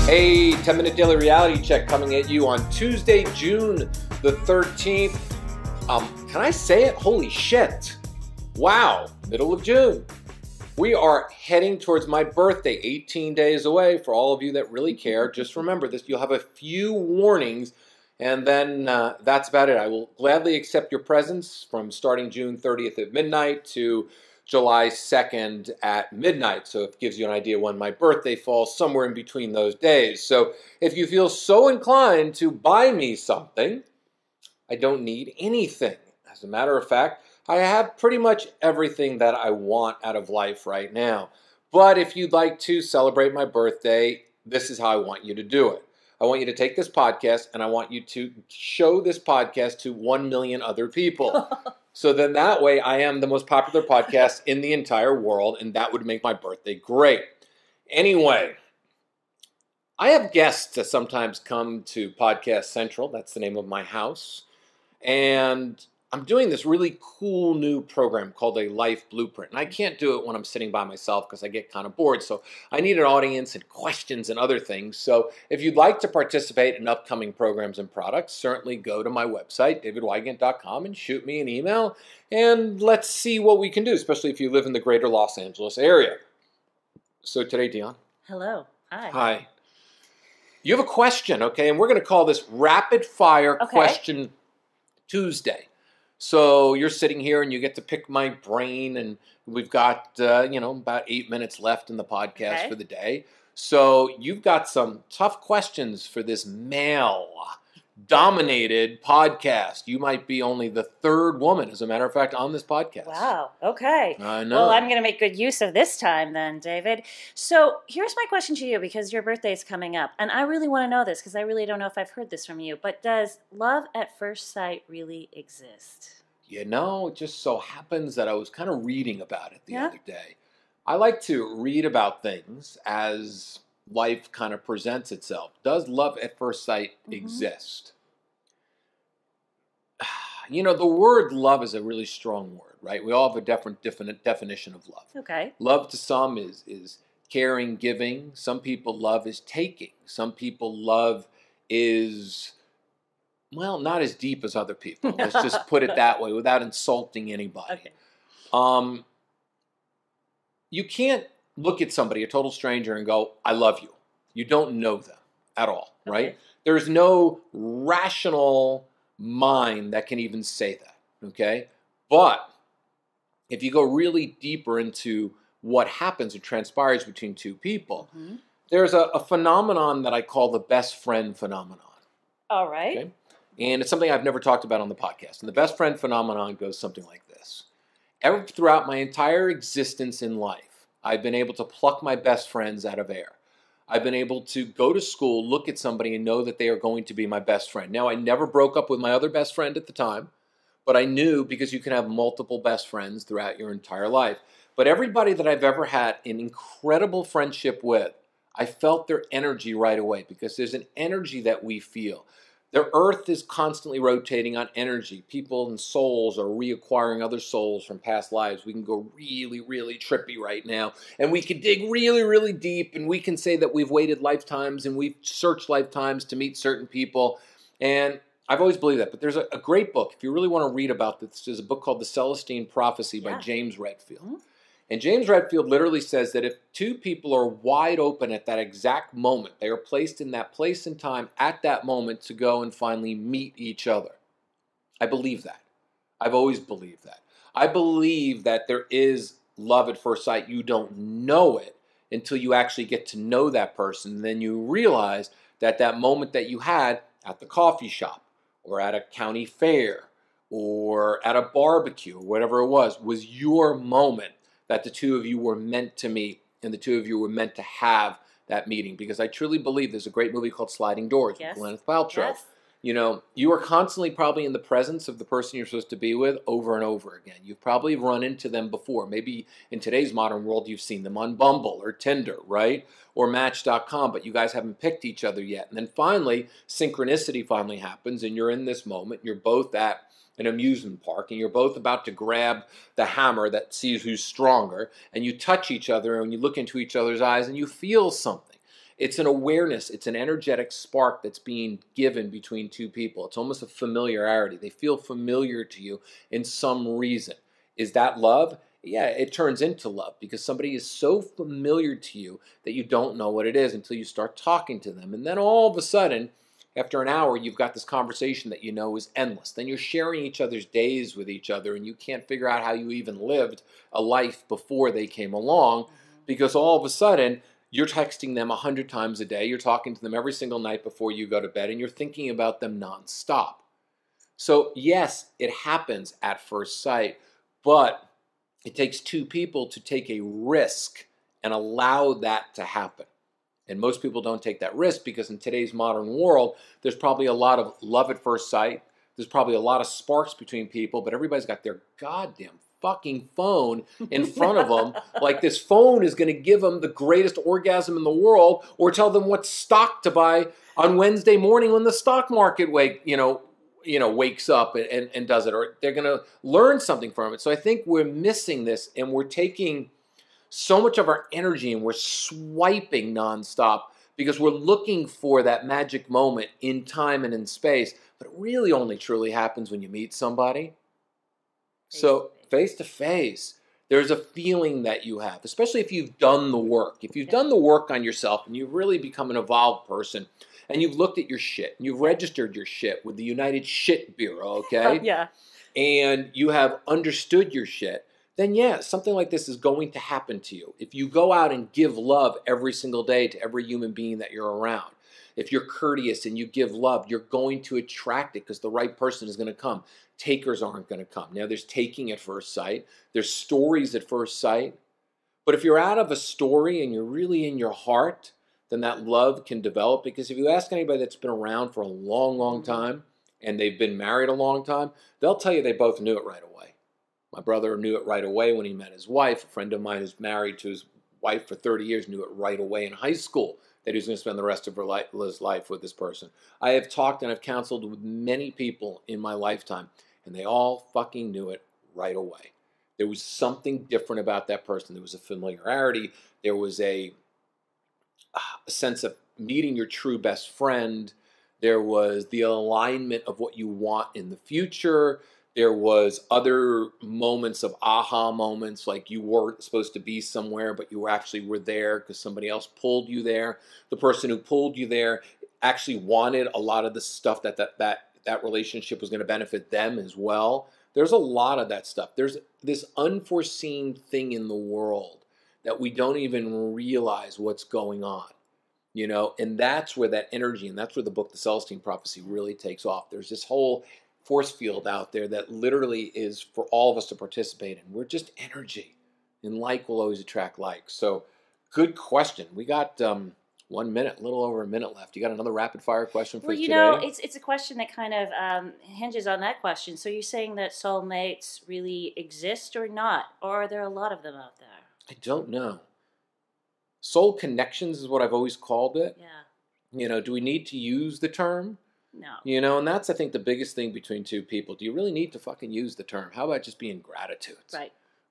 Hey, 10-minute daily reality check coming at you on Tuesday, June the 13th. Can I say it? Holy shit. Wow, middle of June. We are heading towards my birthday, 18 days away. For all of you that really care, just remember this. You'll have a few warnings, and then that's about it. I will gladly accept your presents from starting June 30th at midnight to July 2nd at midnight. So it gives you an idea when my birthday falls, somewhere in between those days. So if you feel so inclined to buy me something, I don't need anything. As a matter of fact, I have pretty much everything that I want out of life right now. But if you'd like to celebrate my birthday, this is how I want you to do it. I want you to take this podcast and I want you to show this podcast to 1 million other people. So then that way I am the most popular podcast in the entire world, and that would make my birthday great. Anyway, I have guests that sometimes come to Podcast Central. That's the name of my house. And I'm doing this really cool new program called a Life Blueprint. And I can't do it when I'm sitting by myself because I get kind of bored. So I need an audience and questions and other things. So if you'd like to participate in upcoming programs and products, certainly go to my website, davidwygant.com, and shoot me an email. And let's see what we can do, especially if you live in the greater Los Angeles area. So today, Dion. Hello. Hi. Hi. You have a question, okay? And we're going to call this Rapid Fire Question Tuesday. So you're sitting here and you get to pick my brain, and we've got, about 8 minutes left in the podcast for the day. So you've got some tough questions for this male-dominated podcast. You might be only the third woman, as a matter of fact, on this podcast. Wow. Okay. I know. Well, I'm going to make good use of this time then, David. So here's my question to you, because your birthday is coming up. And I really want to know this because I really don't know if I've heard this from you. But does love at first sight really exist? You know, it just so happens that I was kind of reading about it the other day. I like to read about things as life kind of presents itself. Does love at first sight exist? You know, the word love is a really strong word, right? We all have a different definition of love. Okay. Love to some is caring, giving. Some people love is taking. Some people love is, well, not as deep as other people. Let's just put it that way without insulting anybody. Okay. You can't look at somebody, a total stranger, and go, I love you. You don't know them at all, right? There's no rational mind that can even say that, okay? But if you go really deeper into what happens or transpires between two people, there's a phenomenon that I call the best friend phenomenon. All right. Okay? And it's something I've never talked about on the podcast. And the best friend phenomenon goes something like this. Throughout my entire existence in life, I've been able to pluck my best friends out of air. I've been able to go to school, look at somebody, and know that they are going to be my best friend. Now, I never broke up with my other best friend at the time, but I knew, because you can have multiple best friends throughout your entire life. But everybody that I've ever had an incredible friendship with, I felt their energy right away, because there's an energy that we feel. The earth is constantly rotating on energy. People and souls are reacquiring other souls from past lives. We can go really, really trippy right now. And we can dig really, really deep. And we can say that we've waited lifetimes and we've searched lifetimes to meet certain people. And I've always believed that. But there's a great book. If you really want to read about this, there's a book called The Celestine Prophecy by James Redfield. And James Redfield literally says that if two people are wide open at that exact moment, they are placed in that place and time at that moment to go and finally meet each other. I believe that. I've always believed that. I believe that there is love at first sight. You don't know it until you actually get to know that person. Then you realize that that moment that you had at the coffee shop or at a county fair or at a barbecue or whatever it was your moment, that the two of you were meant to meet and the two of you were meant to have that meeting. Because I truly believe there's a great movie called Sliding Doors with Gwyneth Paltrow. Yes. You know, you are constantly probably in the presence of the person you're supposed to be with over and over again. You've probably run into them before. Maybe in today's modern world, you've seen them on Bumble or Tinder, right? Or Match.com, but you guys haven't picked each other yet. And then finally, synchronicity finally happens, and you're in this moment. You're both at an amusement park, and you're both about to grab the hammer that sees who's stronger, and you touch each other, and you look into each other's eyes, and you feel something. It's an awareness. It's an energetic spark that's being given between two people. It's almost a familiarity. They feel familiar to you in some reason. Is that love? Yeah, it turns into love because somebody is so familiar to you that you don't know what it is until you start talking to them. And then all of a sudden, after an hour, you've got this conversation that you know is endless. Then you're sharing each other's days with each other, and you can't figure out how you even lived a life before they came along because all of a sudden, you're texting them 100 times a day. You're talking to them every single night before you go to bed, and you're thinking about them nonstop. So yes, it happens at first sight, but it takes two people to take a risk and allow that to happen. And most people don't take that risk because in today's modern world, there's probably a lot of love at first sight. There's probably a lot of sparks between people, but everybody's got their goddamn fucking phone in front of them. Like this phone is going to give them the greatest orgasm in the world or tell them what stock to buy on Wednesday morning when the stock market wakes up and does it, or they're going to learn something from it. So I think we're missing this, and we're taking so much of our energy and we're swiping nonstop because we're looking for that magic moment in time and in space. But it really only truly happens when you meet somebody. So face to face, there's a feeling that you have, especially if you've done the work. If you've done the work on yourself and you've really become an evolved person, and you've looked at your shit, and you've registered your shit with the United Shit Bureau, okay? Yeah. And you have understood your shit, then yeah, something like this is going to happen to you. If you go out and give love every single day to every human being that you're around, if you're courteous and you give love, you're going to attract it because the right person is going to come. Takers aren't going to come. Now, there's taking at first sight. There's stories at first sight. But if you're out of a story and you're really in your heart, then that love can develop. Because if you ask anybody that's been around for a long, long time and they've been married a long time, they'll tell you they both knew it right away. My brother knew it right away when he met his wife. A friend of mine who's married to his wife for 30 years knew it right away in high school that he was going to spend the rest of his life with this person. I have talked and I've counseled with many people in my lifetime, and they all fucking knew it right away. There was something different about that person. There was a familiarity. There was a sense of meeting your true best friend. There was the alignment of what you want in the future. There was other moments of aha moments, like you weren't supposed to be somewhere, but you actually were there because somebody else pulled you there. The person who pulled you there actually wanted a lot of the stuff that relationship was going to benefit them as well. There's a lot of that stuff. There's this unforeseen thing in the world that we don't even realize what's going on, and that's where that energy, and that's where the book, The Celestine Prophecy, really takes off. There's this whole force field out there that literally is for all of us to participate in. We're just energy, and like will always attract like. So good question. We got 1 minute, a little over a minute left. You got another rapid fire question for us today? It's a question that kind of hinges on that question. So you're saying that soulmates really exist or not? Or are there a lot of them out there? I don't know. Soul connections is what I've always called it. Yeah. Do we need to use the term? No. And that's, I think, the biggest thing between two people. Do you really need to fucking use the term? How about just being gratitude?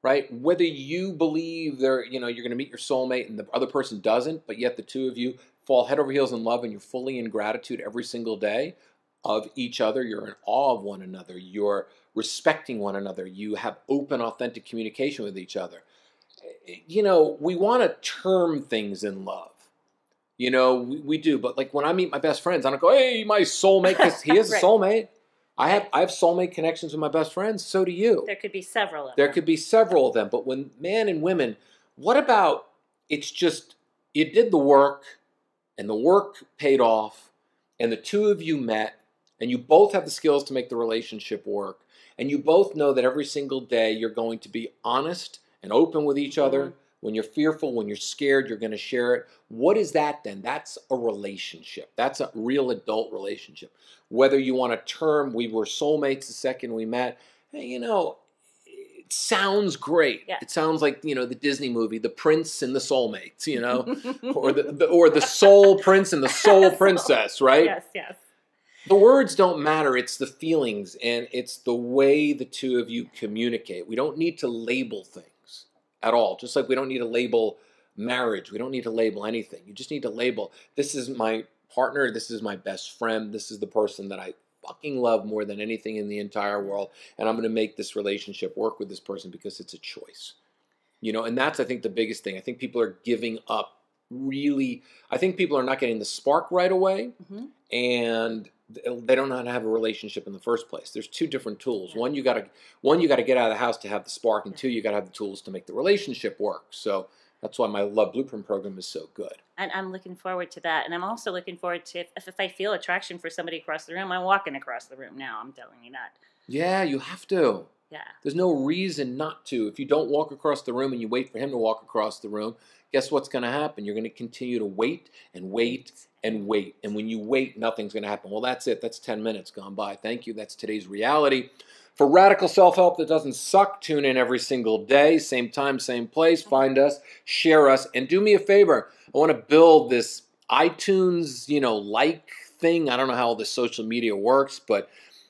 Right? Whether you believe you're going to meet your soulmate and the other person doesn't, but yet the two of you fall head over heels in love and you're fully in gratitude every single day of each other. You're in awe of one another. You're respecting one another. You have open, authentic communication with each other. We want to term things in love. We do, but like when I meet my best friends, I don't go, "Hey, my soulmate," because he is a soulmate. I have soulmate connections with my best friends. So do you. There could be several of them. There could be several of them. But when man and women, what about it's just you did the work, and the work paid off, and the two of you met, and you both have the skills to make the relationship work, and you both know that every single day you're going to be honest and open with each other. When you're fearful, when you're scared, you're going to share it. What is that then? That's a relationship. That's a real adult relationship. Whether you want to term, we were soulmates the second we met, it sounds great. Yeah. It sounds like, the Disney movie, The Prince and the Soulmates, or the Soul Prince and the Soul Princess, right? Yes. The words don't matter. It's the feelings, and it's the way the two of you communicate. We don't need to label things at all. Just like we don't need to label marriage. We don't need to label anything. You just need to label, this is my partner, this is my best friend, this is the person that I fucking love more than anything in the entire world, and I'm going to make this relationship work with this person because it's a choice. You know, and that's, I think, the biggest thing. I think people are giving up really, I think people are not getting the spark right away, and they don't know how to have a relationship in the first place. There's two different tools. One, you got to get out of the house to have the spark, and two, you got to have the tools to make the relationship work. So that's why my Love Blueprint program is so good. And I'm looking forward to that. And I'm also looking forward to, if I feel attraction for somebody across the room, I'm walking across the room now. I'm telling you that. Yeah, you have to. Yeah. There's no reason not to. If you don't walk across the room and you wait for him to walk across the room, guess what's going to happen? You're going to continue to wait and wait and wait. And when you wait, nothing's going to happen. Well, that's it. That's 10 minutes gone by. Thank you. That's today's reality. For radical self-help that doesn't suck, tune in every single day, same time, same place. Find us, share us, and do me a favor. I want to build this iTunes, like thing. I don't know how all this social media works, but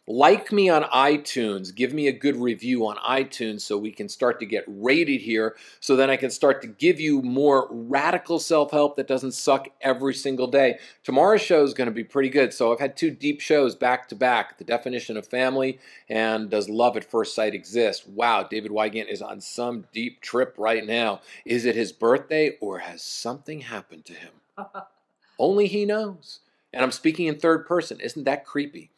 like me on iTunes. Give me a good review on iTunes so we can start to get rated here, so then I can start to give you more radical self-help that doesn't suck every single day. Tomorrow's show is going to be pretty good. So I've had two deep shows back to back, The Definition of Family and Does Love at First Sight Exist? Wow, David Wygant is on some deep trip right now. Is it his birthday or has something happened to him? Only he knows. And I'm speaking in third person. Isn't that creepy?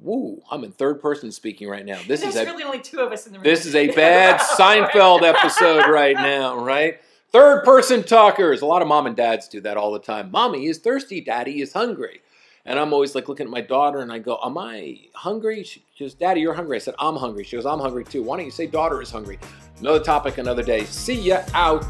Woo, I'm in third person speaking right now. There's really only two of us in the room. This is a bad Seinfeld episode right now, right? Third person talkers. A lot of mom and dads do that all the time. Mommy is thirsty, daddy is hungry. And I'm always like looking at my daughter and I go, am I hungry? She goes, Daddy, you're hungry. I said, I'm hungry. She goes, I'm hungry too. Why don't you say daughter is hungry? Another topic, another day. See ya out.